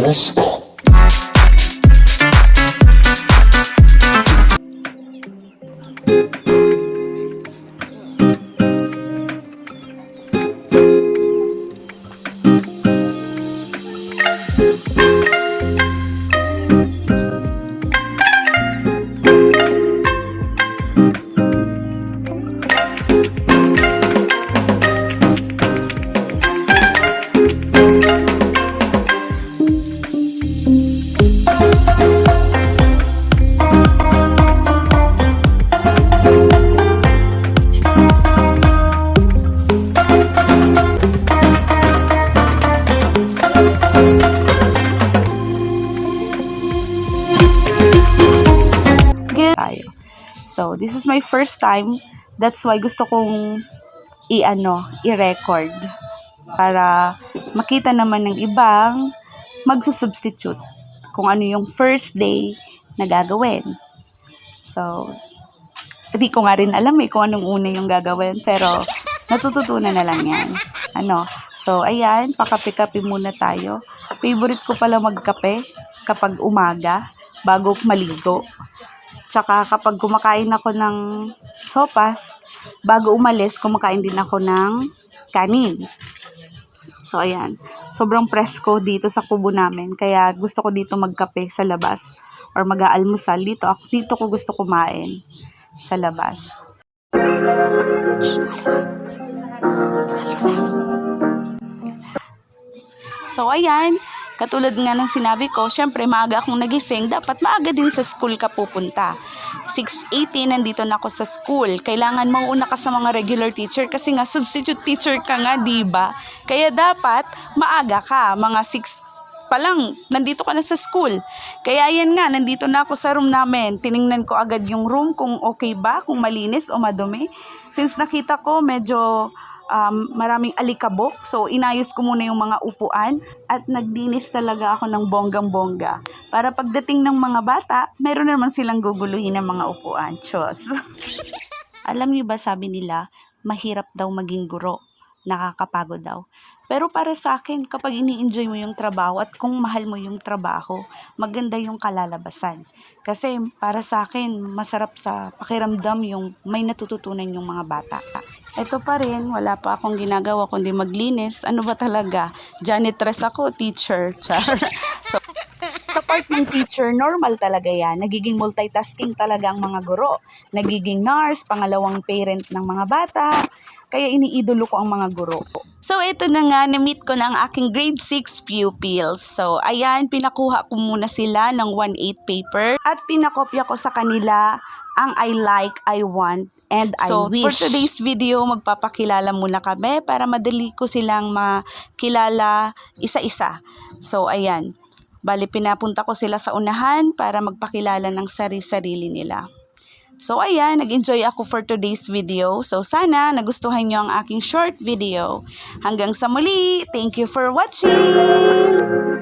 esto. Tayo. So, this is my first time. That's why gusto kong i-record para makita naman ng ibang magsusubstitute kung ano yung first day na gagawin. So, hindi ko nga rin alam kung anong una yung gagawin, pero natututunan na lang yan. So, ayan, pakape-kape muna tayo. Favorite ko pala magkape kapag umaga, bago maligo. Tsaka kapag kumakain ako ng sopas, bago umalis, kumakain din ako ng kanin. So, ayan. Sobrang presko dito sa kubo namin. Kaya gusto ko dito magkape sa labas or mag-aalmusal. Dito ko gusto kumain sa labas. So, ayan. Katulad nga ng sinabi ko, syempre maaga akong nagising, dapat maaga din sa school ka pupunta. 6:18 nandito na ako sa school. Kailangan mauuna ka sa mga regular teacher kasi nga substitute teacher ka nga, diba? Kaya dapat maaga ka, mga 6 pa lang, nandito ka na sa school. Kaya ayan nga, nandito na ako sa room namin. Tiningnan ko agad yung room kung okay ba, kung malinis o madumi. Since nakita ko medyo maraming alikabok, so inayos ko muna yung mga upuan at nagdinis talaga ako ng bonggang-bongga para pagdating ng mga bata, meron naman silang guguluhin ng mga upuan. Chos. Alam niyo ba, sabi nila, mahirap daw maging guro, nakakapagod daw. Pero para sa akin, kapag ini-enjoy mo yung trabaho at kung mahal mo yung trabaho, maganda yung kalalabasan. Kasi para sa akin, masarap sa pakiramdam yung may natututunan yung mga bata. Ito pa rin, wala pa akong ginagawa kundi maglinis. Ano ba talaga? Janitress ako, teacher. So, sa part ng teacher, normal talaga yan. Nagiging multitasking talaga ang mga guro. Nagiging nurse, pangalawang parent ng mga bata. Kaya iniidolo ko ang mga guro. So, ito na nga, na-meet ko na ang aking grade 6 pupils. So, ayan, pinakuha ko muna sila ng 1/8 paper. At pinakopya ko sa kanila ang I like, I want, and I wish. So, for today's video, magpapakilala muna kami para madali ko silang makilala isa-isa. So, ayan. Bali, pinapunta ko sila sa unahan para magpakilala ng sarili-sarili nila. So, ayan, nag-enjoy ako for today's video. So, sana nagustuhan nyo ang aking short video. Hanggang sa muli, thank you for watching!